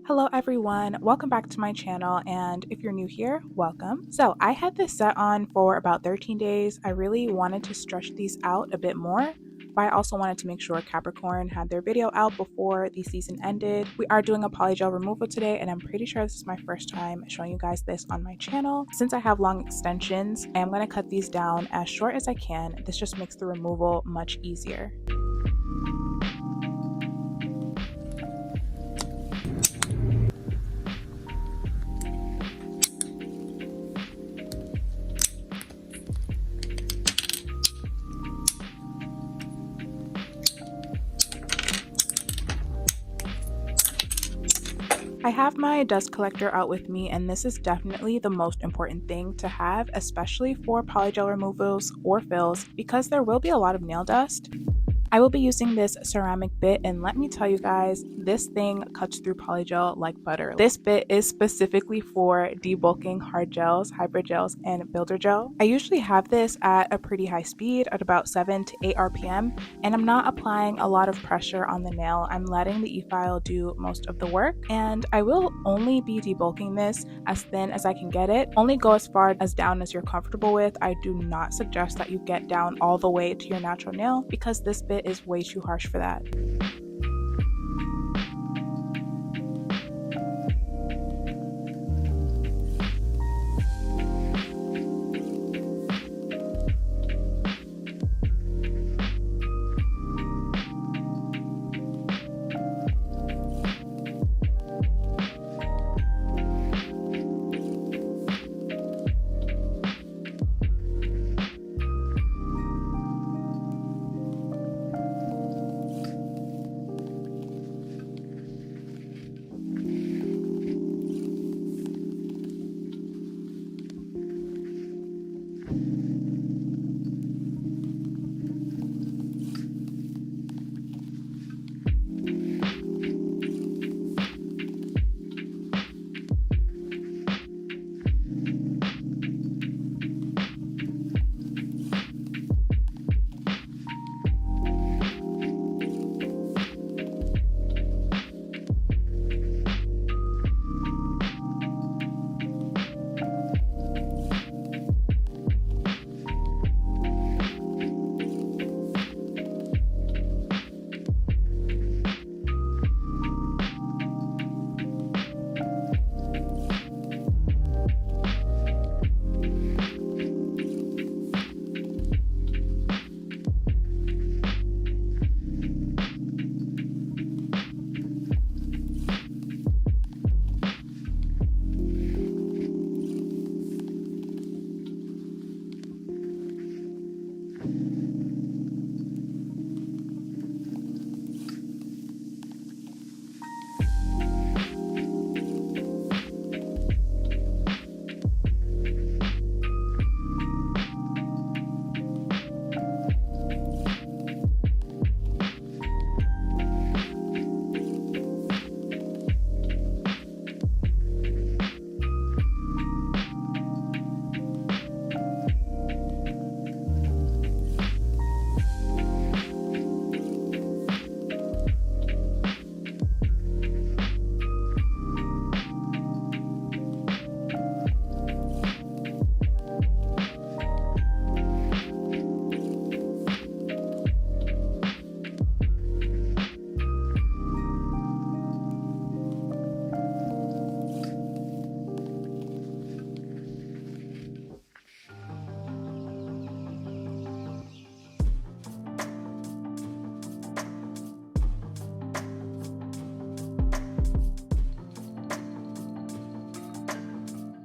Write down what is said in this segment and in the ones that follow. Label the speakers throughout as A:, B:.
A: Hello everyone, welcome back to my channel, and if you're new here, welcome. So I had this set on for about 13 days. I really wanted to stretch these out a bit more, but I also wanted to make sure Capricorn had their video out before the season ended. We are doing a polygel removal today, and I'm pretty sure this is my first time showing you guys this on my channel. Since I have long extensions, I am going to cut these down as short as I can. This just makes the removal much easier. I have my dust collector out with me, and this is definitely the most important thing to have, especially for polygel removals or fills, because there will be a lot of nail dust. I will be using this ceramic bit, and let me tell you guys, this thing cuts through polygel like butter. This bit is specifically for debulking hard gels, hybrid gels, and builder gel. I usually have this at a pretty high speed at about 7 to 8 RPM, and I'm not applying a lot of pressure on the nail. I'm letting the e-file do most of the work, and I will only be debulking this as thin as I can get it. Only go as far as down as you're comfortable with. I do not suggest that you get down all the way to your natural nail, because this bit is way too harsh for that.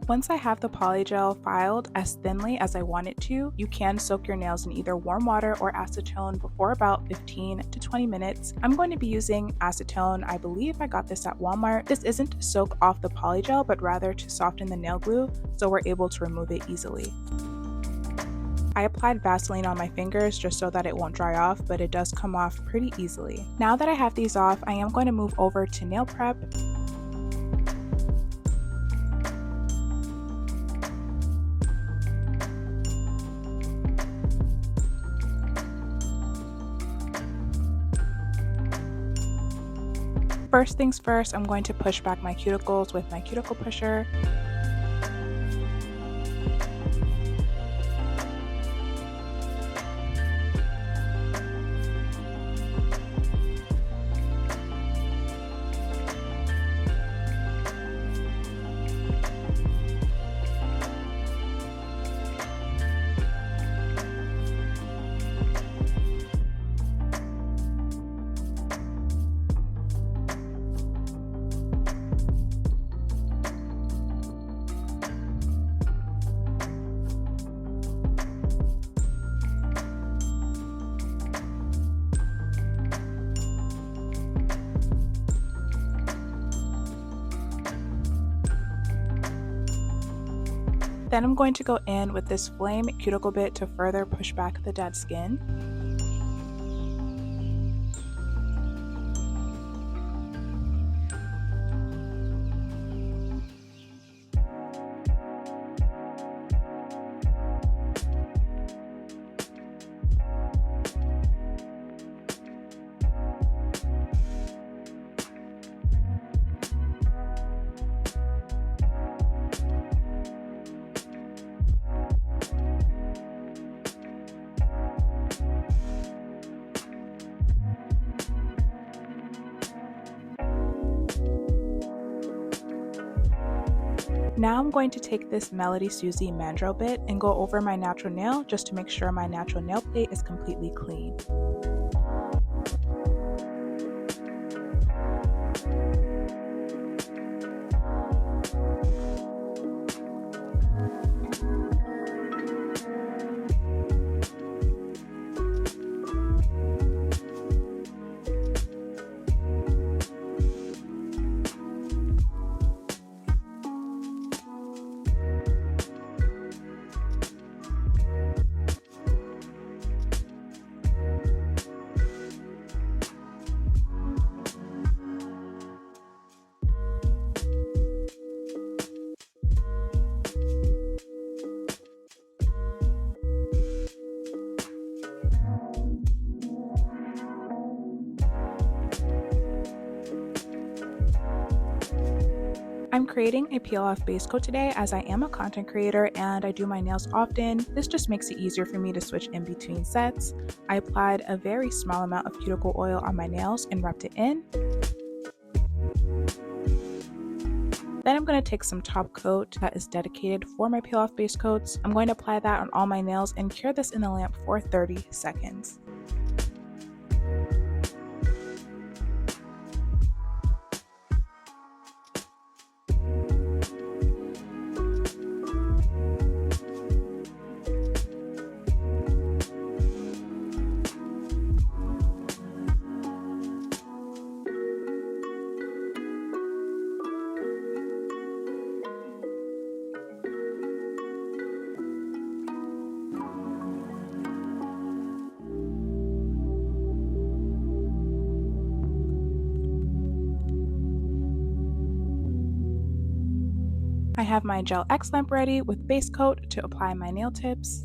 A: Once I have the polygel filed as thinly as I want it to, you can soak your nails in either warm water or acetone before about 15 to 20 minutes. I'm going to be using acetone. I believe I got this at Walmart. This isn't to soak off the polygel, but rather to soften the nail glue so we're able to remove it easily. I applied Vaseline on my fingers just so that it won't dry off, but it does come off pretty easily. Now that I have these off, I am going to move over to nail prep. First things first, I'm going to push back my cuticles with my cuticle pusher. Then I'm going to go in with this flame cuticle bit to further push back the dead skin. Now I'm going to take this Melody Susie mandrel bit and go over my natural nail just to make sure my natural nail plate is completely clean. I'm creating a peel-off base coat today as I am a content creator and I do my nails often. This just makes it easier for me to switch in between sets. I applied a very small amount of cuticle oil on my nails and rubbed it in. Then I'm going to take some top coat that is dedicated for my peel-off base coats. I'm going to apply that on all my nails and cure this in the lamp for 30 seconds. I have my Gel X lamp ready with base coat to apply my nail tips.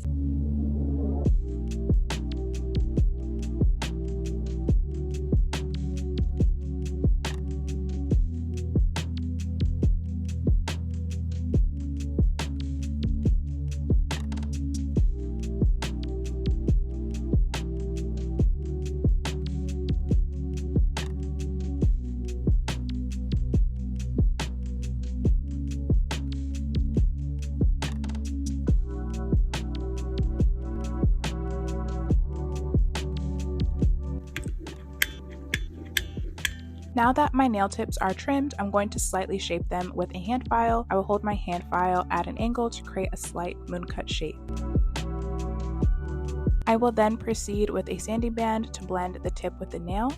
A: Now that my nail tips are trimmed, I'm going to slightly shape them with a hand file. I will hold my hand file at an angle to create a slight moon cut shape. I will then proceed with a sanding band to blend the tip with the nail.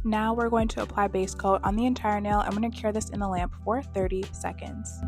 A: Now we're going to apply base coat on the entire nail. I'm going to cure this in the lamp for 30 seconds.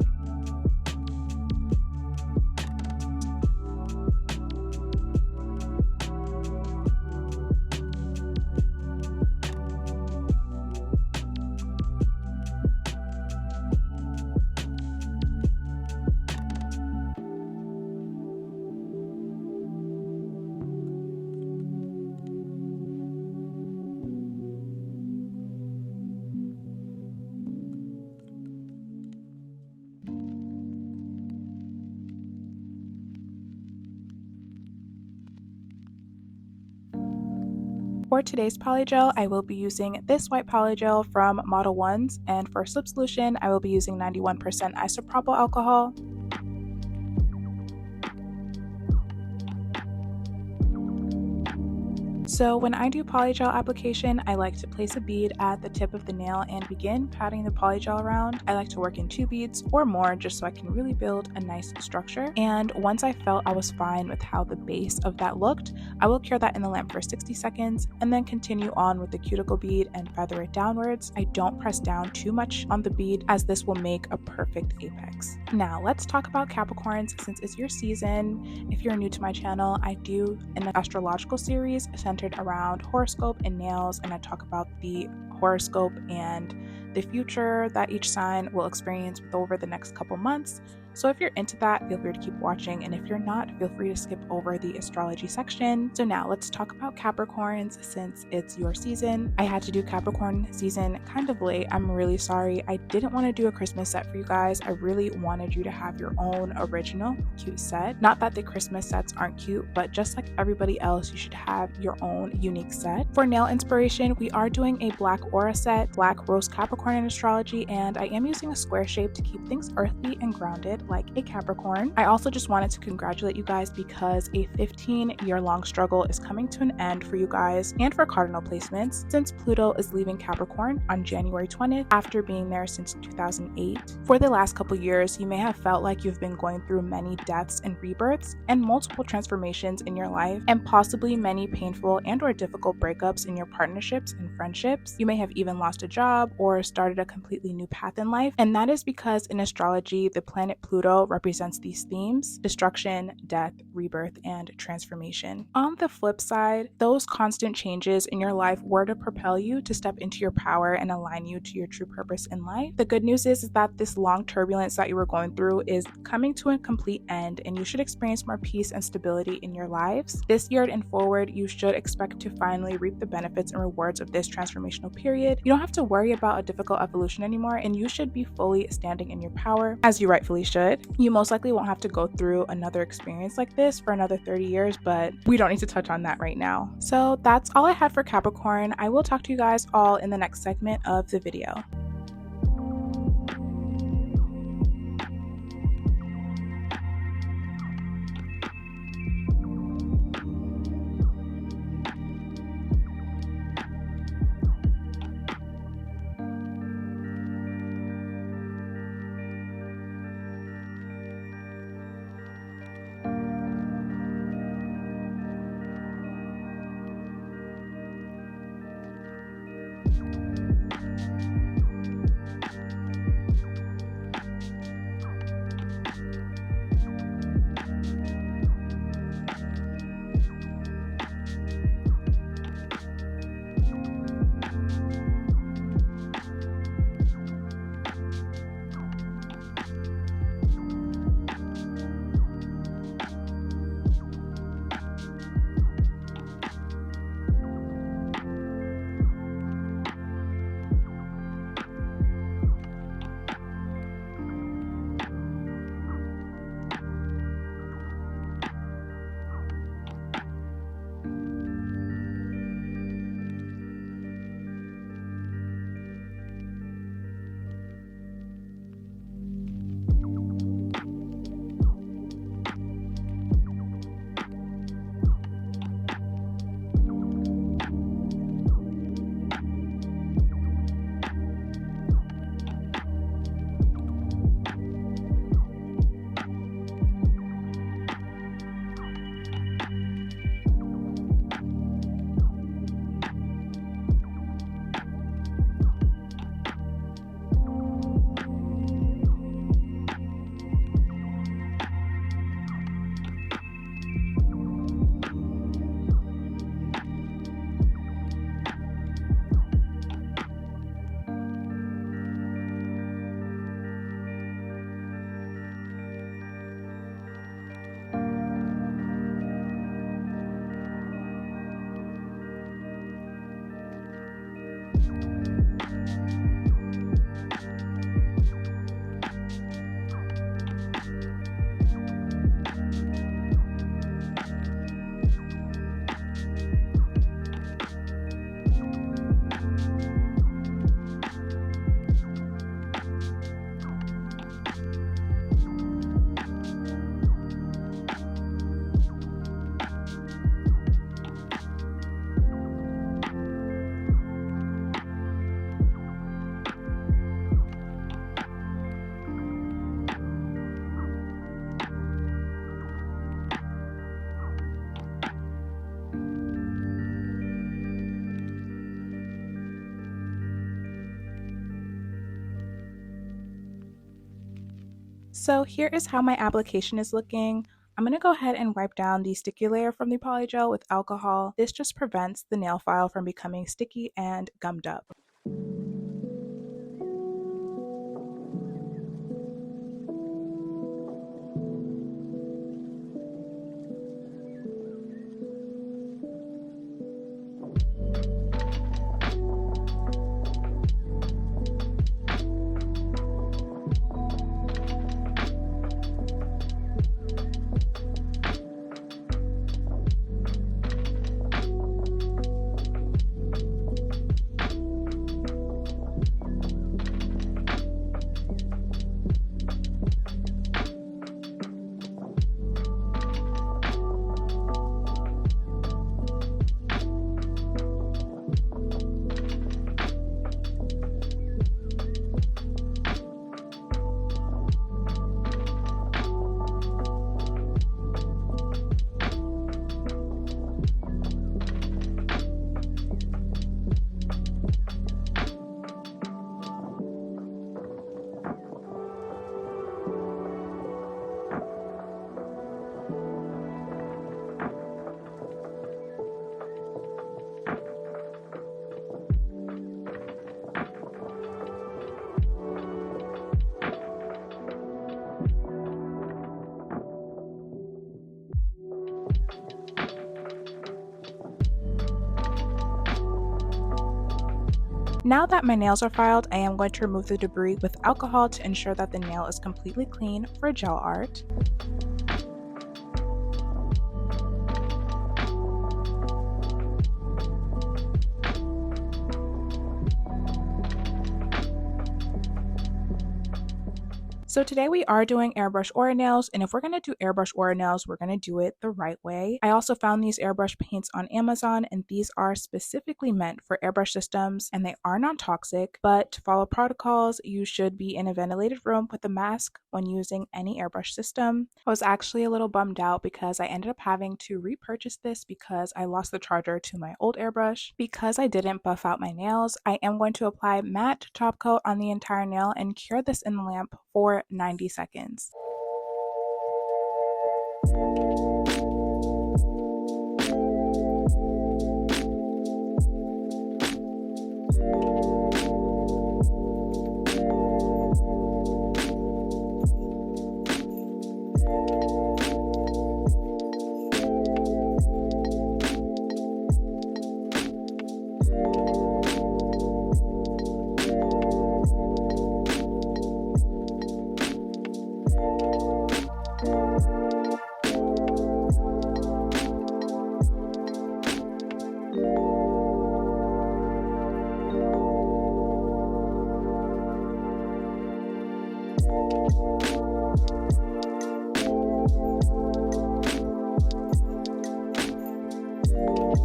A: For today's polygel, I will be using this white polygel from Model 1s, and for slip solution, I will be using 91% isopropyl alcohol. So when I do polygel application, I like to place a bead at the tip of the nail and begin patting the polygel around. I like to work in 2 beads or more just so I can really build a nice structure. And once I felt I was fine with how the base of that looked, I will cure that in the lamp for 60 seconds and then continue on with the cuticle bead and feather it downwards. I don't press down too much on the bead as this will make a perfect apex. Now let's talk about Capricorns since it's your season. If you're new to my channel, I do an astrological series centered around horoscope and nails, and I talk about the horoscope and the future that each sign will experience over the next couple months. So if you're into that, feel free to keep watching, and if you're not, feel free to skip over the astrology section. So now let's talk about Capricorns since it's your season. I had to do Capricorn season kind of late. I'm really sorry. I didn't want to do a Christmas set for you guys. I really wanted you to have your own original cute set. Not that the Christmas sets aren't cute, but just like everybody else, you should have your own unique set. For nail inspiration, we are doing a black aura set, black rose Capricorn in astrology, and I am using a square shape to keep things earthly and grounded like a Capricorn. I also just wanted to congratulate you guys because a 15-year-long struggle is coming to an end for you guys and for cardinal placements since Pluto is leaving Capricorn on January 20th after being there since 2008. For the last couple years, you may have felt like you've been going through many deaths and rebirths and multiple transformations in your life, and possibly many painful and or difficult breakups in your partnerships and friendships. You may have even lost a job or started a completely new path in life, and that is because in astrology, the planet Pluto represents these themes: destruction, death, rebirth, and transformation. On the flip side, those constant changes in your life were to propel you to step into your power and align you to your true purpose in life. The good news is that this long turbulence that you were going through is coming to a complete end, and you should experience more peace and stability in your lives. This year and forward, you should expect to finally reap the benefits and rewards of this transformational period. You don't have to worry about a difficult evolution anymore, and you should be fully standing in your power, as you rightfully should. You most likely won't have to go through another experience like this for another 30 years, but we don't need to touch on that right now. So that's all I had for Capricorn. I will talk to you guys all in the next segment of the video. So here is how my application is looking. I'm going to go ahead and wipe down the sticky layer from the polygel with alcohol. This just prevents the nail file from becoming sticky and gummed up. Now that my nails are filed, I am going to remove the debris with alcohol to ensure that the nail is completely clean for gel art. So today we are doing airbrush aura nails, and if we're going to do airbrush aura nails, we're going to do it the right way. I also found these airbrush paints on Amazon, and these are specifically meant for airbrush systems, and they are non-toxic, but to follow protocols, you should be in a ventilated room with a mask when using any airbrush system. I was actually a little bummed out because I ended up having to repurchase this because I lost the charger to my old airbrush. Because I didn't buff out my nails, I am going to apply matte top coat on the entire nail and cure this in the lamp for 90 seconds.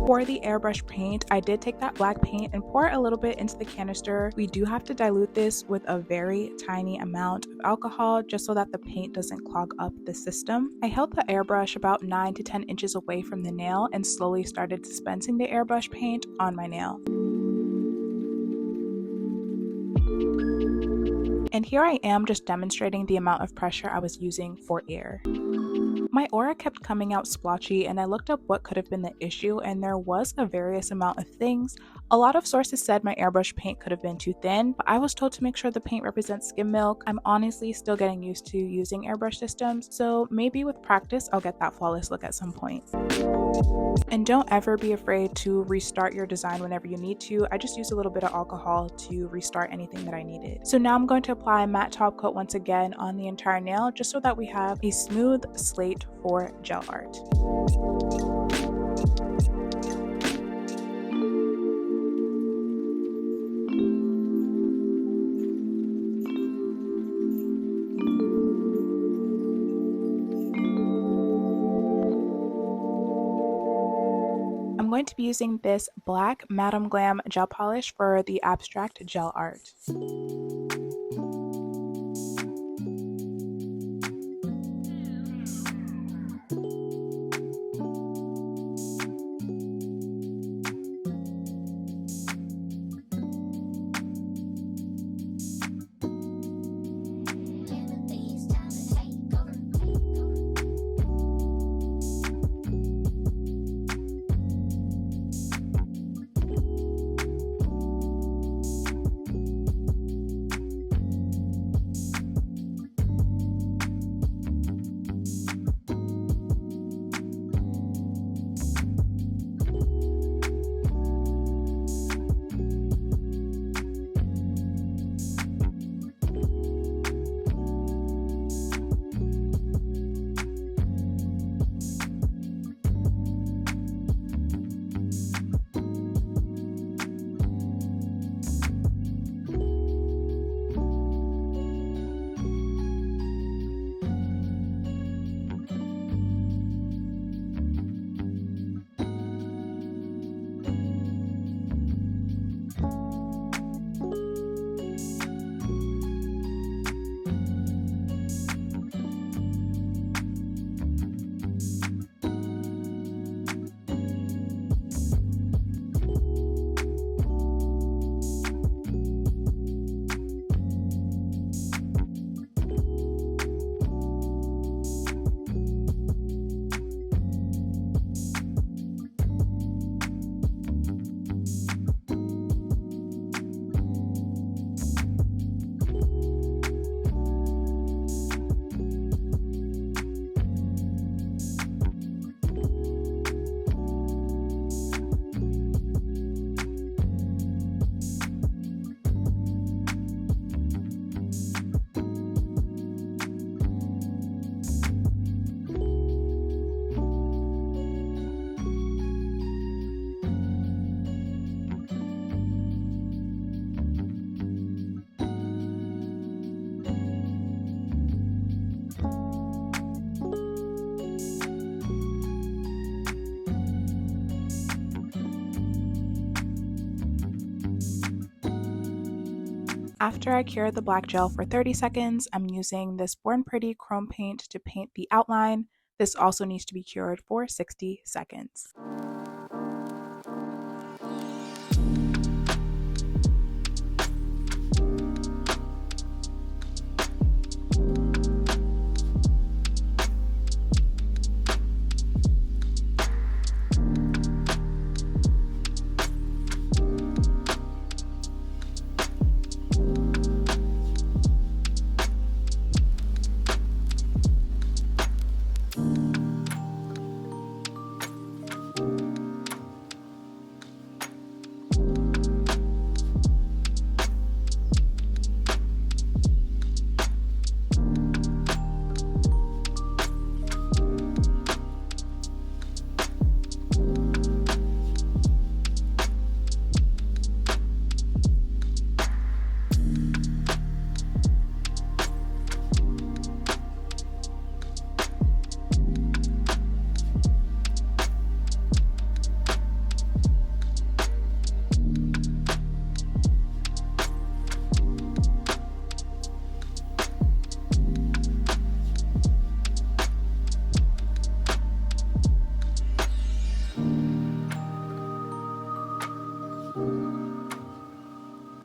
A: For the airbrush paint, I did take that black paint and pour a little bit into the canister. We do have to dilute this with a very tiny amount of alcohol just so that the paint doesn't clog up the system. I held the airbrush about 9 to 10 inches away from the nail and slowly started dispensing the airbrush paint on my nail. And here I am just demonstrating the amount of pressure I was using for air. My aura kept coming out splotchy, and I looked up what could have been the issue, and there was a various amount of things. A lot of sources said my airbrush paint could have been too thin, but I was told to make sure the paint represents skim milk. I'm honestly still getting used to using airbrush systems, so maybe with practice I'll get that flawless look at some point. And don't ever be afraid to restart your design whenever you need to. I just used a little bit of alcohol to restart anything that I needed. So now I'm going to apply matte top coat once again on the entire nail just so that we have a smooth slate for gel art. I'm going to be using this black Madam Glam gel polish for the abstract gel art. After I cure the black gel for 30 seconds, I'm using this Born Pretty chrome paint to paint the outline. This also needs to be cured for 60 seconds.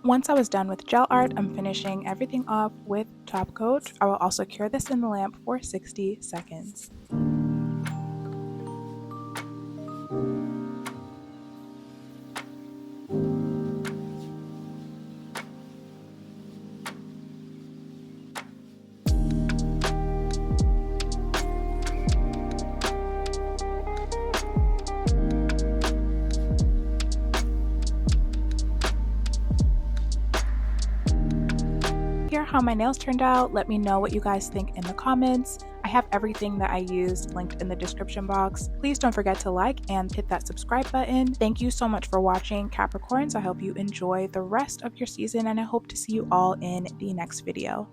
A: Once I was done with gel art, I'm finishing everything off with top coat. I will also cure this in the lamp for 60 seconds. Hear how my nails turned out. Let me know what you guys think in the comments. I have everything that I used linked in the description box. Please don't forget to like and hit that subscribe button. Thank you so much for watching, Capricorns. I hope you enjoy the rest of your season, and I hope to see you all in the next video.